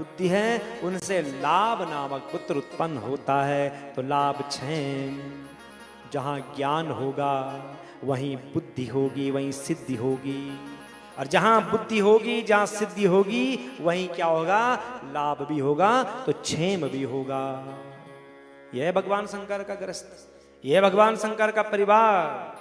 बुद्धि है उनसे लाभ नामक पुत्र उत्पन्न होता है। तो लाभ क्षेम, जहां ज्ञान होगा वहीं बुद्धि होगी, वहीं सिद्धि होगी। और जहां बुद्धि होगी, जहां सिद्धि होगी, वहीं क्या होगा? लाभ भी होगा तो क्षेम भी होगा। यह भगवान शंकर का ग्रस्त, यह भगवान शंकर का परिवार।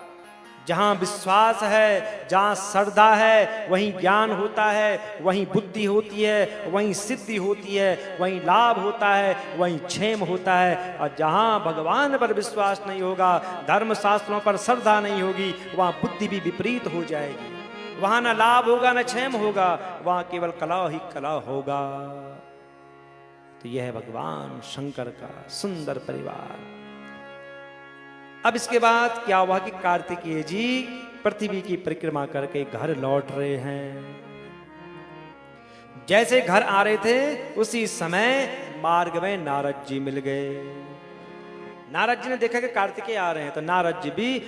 जहां विश्वास है, जहां श्रद्धा है, वहीं ज्ञान होता है, वहीं बुद्धि होती है, वहीं सिद्धि होती है, वहीं लाभ होता है, वहीं क्षेम होता है। और जहां भगवान पर विश्वास नहीं होगा, धर्म शास्त्रों पर श्रद्धा नहीं होगी, वहां बुद्धि भी विपरीत हो जाएगी। वहां ना लाभ होगा ना क्षेम होगा, वहां केवल कलह ही कलह होगा। तो यह है भगवान शंकर का सुंदर परिवार। अब इसके बाद क्या हुआ कि कार्तिकेय जी पृथ्वी की परिक्रमा करके घर लौट रहे हैं। जैसे घर आ रहे थे उसी समय मार्ग में नारद जी मिल गए। नारद जी ने देखा कि कार्तिकेय आ रहे हैं, तो नारद जी भी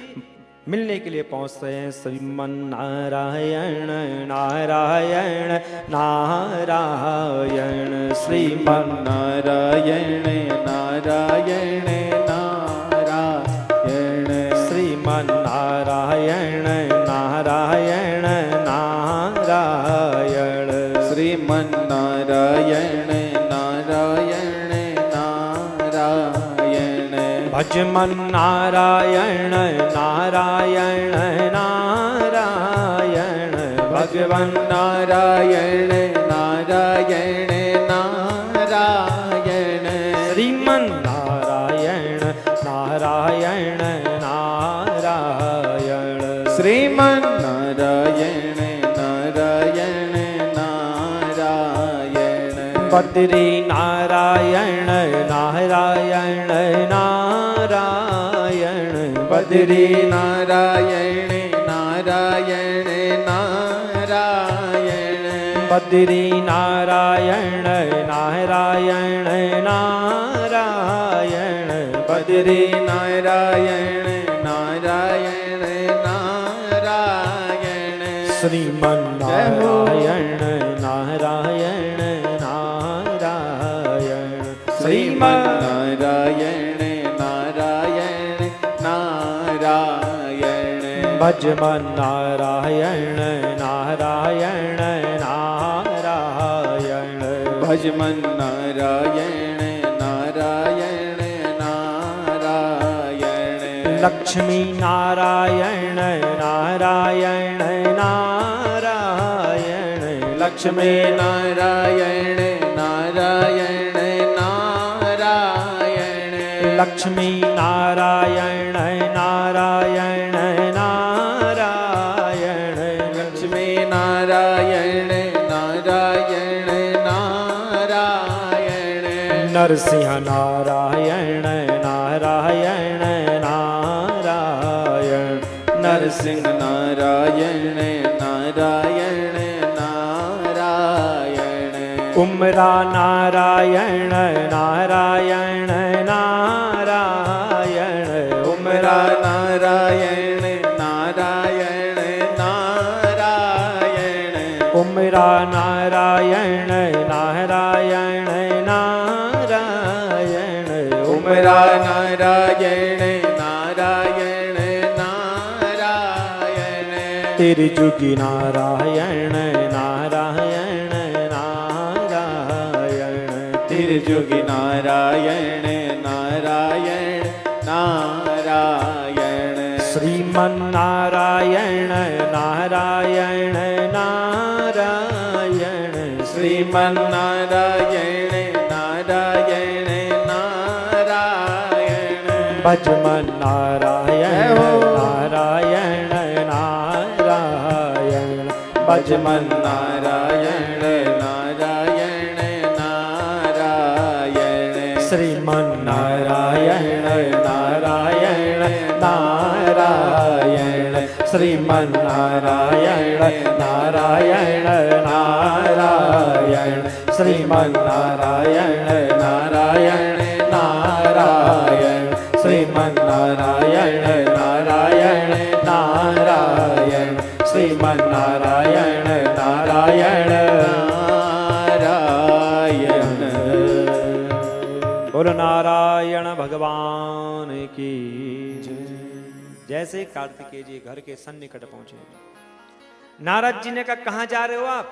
मिलने के लिए पहुंच रहे हैं। श्रीमन नारायण नारायण नारायण, श्रीमन नारायण नारायण नारायण, श्रीमन नारायण नारायण नारायण, श्रीमन नारायण नारायण नारायण, भजमन नारायण नारायण नारायण, भगवन नारायण नारायण नारायण, श्रीमन नारायण नारायण नारायण, श्रीमन नारायण नारायण नारायण, बद्री नारायण नारायण नारायण, बद्री नारायण नारायण नारायण, बद्री नारायण नारायण नारायण, बद्री नारायण नारायण नारायण, श्रीमन नारायण नारायण नारायण, श्रीमन नारायण नारायण नारायण, भजमन नारायण नारायण नारायण, भजमन नारायण नारायण नारायण, लक्ष्मी नारायण नारायण नारायण, लक्ष्मी नारायण नारायण नारायण, लक्ष्मी नारायण नारायण नारायण, लक्ष्मी नारायण नारायण नारायण, नरसिंह नारायण नारायण नारायण, नरसिंह नारायण नारायण नारायण, उमरा नारायण नारायण नारायण, उमरा नारायण नारायण नारायण, उमरा नारायण नारायण नारायण, उमरा नारायण नारायण नारायण, त्रिजुगी नारायण नारायण नारायण, त्रिजुगी नारायण नारायण नारायण, श्रीमन नारायण नारायण नारायण, श्रीमन नारायण नारायण नारायण, भजमन नारायण नारायण नारायण, भजमन नारायण नारायण नारायण, श्रीमन नारायण नारायण नारायण, श्रीमन नारायण नारायण नारायण, श्रीमन नारायण नारायण नारायण, श्रीमन नारायण नारायण नारायण, श्रीमन नारायण नारायण नारायण। बोलो नारायण भगवान की जैसे कार्तिकेय जी घर के सन्निकट पहुंचे, नारद जी ने कहा कहां जा रहे हो आप?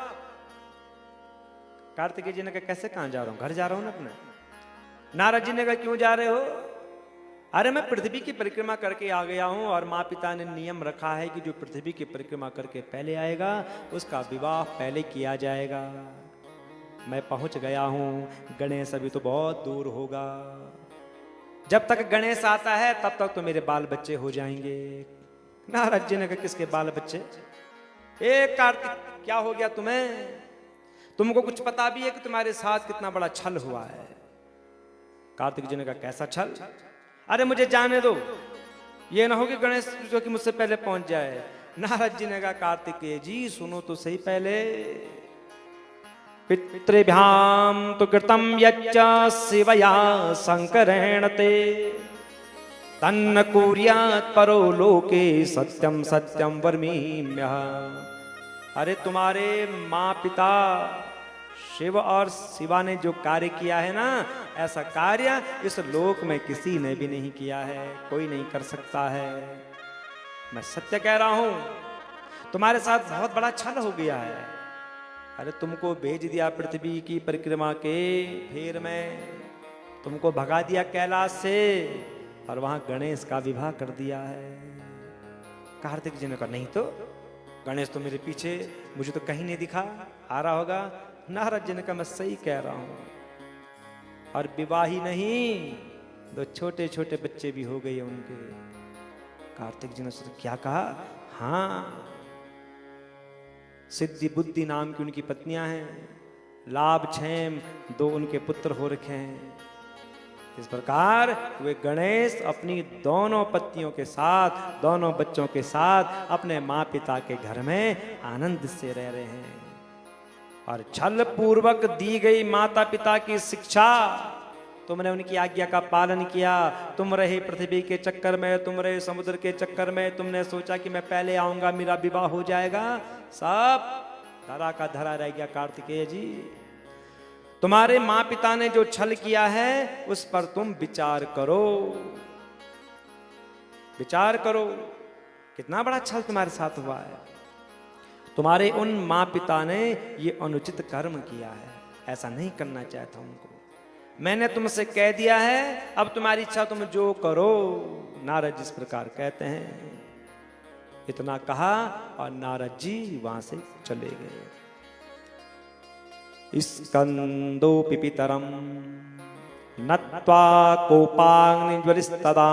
कार्तिकेय जी ने कहा कैसे कहां जा रहा हूं, घर जा रहा हूं ना अपने। नारद जी ने कहा क्यों जा रहे हो? अरे मैं पृथ्वी की परिक्रमा करके आ गया हूं और माँ पिता ने नियम रखा है कि जो पृथ्वी की परिक्रमा करके पहले आएगा उसका विवाह पहले किया जाएगा। मैं पहुंच गया हूं, गणेश अभी तो बहुत दूर होगा, जब तक गणेश आता है तब तक तो मेरे बाल बच्चे हो जाएंगे। नारद जी ने कहा किसके बाल बच्चे? ए कार्तिक क्या हो गया तुम्हें? तुमको कुछ पता भी है कि तुम्हारे साथ कितना बड़ा छल हुआ है? कार्तिक जी ने कहा कैसा छल? अरे मुझे जाने दो, ये ना हो कि गणेश जो कि मुझसे पहले पहुंच जाए। नारद जी ने कहा कार्तिकेय जी सुनो तो सही पहले। पितृभ्याम तो कृतम यच्च शिवया शंकरेण ते तन्न कुर्यात् परो लोके सत्यम सत्यम वरमीम्यः। अरे तुम्हारे माँ पिता शिव और शिवा ने जो कार्य किया है ना, ऐसा कार्य इस लोक में किसी ने भी नहीं किया है, कोई नहीं कर सकता है। मैं सत्य कह रहा हूं, तुम्हारे साथ बहुत बड़ा छल हो गया है। अरे तुमको भेज दिया पृथ्वी की परिक्रमा के फेर में, तुमको भगा दिया कैलाश से और वहां गणेश का विवाह कर दिया है। कार्तिक जी ने कहा नहीं तो गणेश तो मेरे पीछे, मुझे तो कहीं नहीं दिखा, आ रहा होगा। नारद जी ने कहा मैं सही कह रहा हूं, और विवाह ही नहीं दो छोटे छोटे बच्चे भी हो गए उनके। कार्तिक जी ने सोचा क्या कहा? हाँ, सिद्धि बुद्धि नाम की उनकी पत्नियां हैं, लाभ क्षेम दो उनके पुत्र हो रखे हैं। इस प्रकार वे गणेश अपनी दोनों पत्नियों के साथ, दोनों बच्चों के साथ अपने माँ पिता के घर में आनंद से रह रहे हैं। और छल पूर्वक दी गई माता पिता की शिक्षा, तुमने उनकी आज्ञा का पालन किया। तुम रहे पृथ्वी के चक्कर में, तुम रहे समुद्र के चक्कर में, तुमने सोचा कि मैं पहले आऊंगा मेरा विवाह हो जाएगा, सब धरा का धरा रह गया। कार्तिकेय जी तुम्हारे माँ पिता ने जो छल किया है उस पर तुम विचार करो, विचार करो कितना बड़ा छल तुम्हारे साथ हुआ है। तुम्हारे उन माँ पिता ने ये अनुचित कर्म किया है, ऐसा नहीं करना चाहता उनको। मैंने तुमसे कह दिया है, अब तुम्हारी इच्छा तुम जो करो। नारद जिस प्रकार कहते हैं, इतना कहा और नारद जी वहां से चले गए। स्कंदो पिपितरम नत्वा कोपाग्निज्वलिस्तदा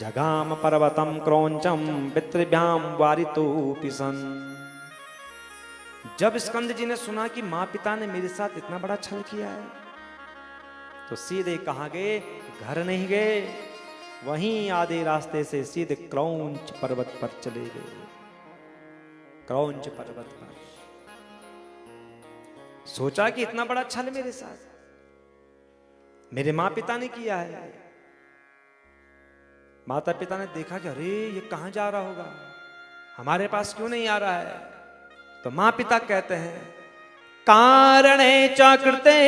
जगाम पर्वतम क्रौंचम पितृभ्याम वारितोऽपि सन्। जब स्कंद जी ने सुना कि माँ पिता ने मेरे साथ इतना बड़ा छल किया है, तो सीधे कहाँ गए? घर नहीं गए, वहीं आधे रास्ते से सीधे क्रौंच पर्वत पर चले गए। क्रौंच पर्वत पर सोचा कि इतना बड़ा छल मेरे साथ मेरे माँ पिता ने किया है। माता पिता ने देखा कि अरे ये कहां जा रहा होगा, हमारे पास क्यों नहीं आ रहा है। तो माँ पिता कहते हैं कारणे च कृते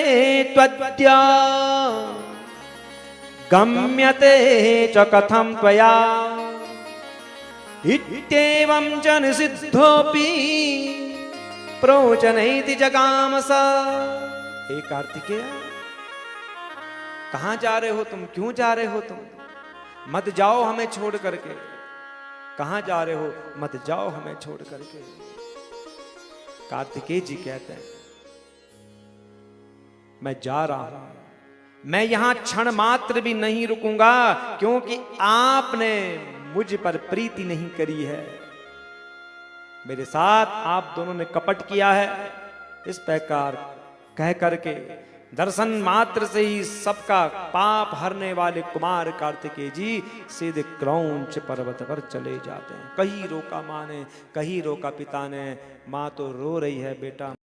त्वद्या गम्यते च कथम त्वया इत्येवं च निषिद्धोऽपि प्रोचनैति जगामसा। हे कार्तिकेय कहां जा रहे हो तुम, क्यों जा रहे हो तुम? मत जाओ हमें छोड़ करके। कहां जा रहे हो? मत जाओ हमें छोड़ करके। कार्तिकेय जी कहते हैं मैं जा रहा हूं, मैं यहां क्षण मात्र भी नहीं रुकूंगा, क्योंकि आपने मुझ पर प्रीति नहीं करी है। मेरे साथ आप दोनों ने कपट किया है। इस प्रकार कह करके दर्शन मात्र से ही सबका पाप हरने वाले कुमार कार्तिकेय जी सीधे क्रौंच पर्वत पर चले जाते हैं। कहीं रोका माँ ने, कहीं रोका पिता ने। माँ तो रो रही है, बेटा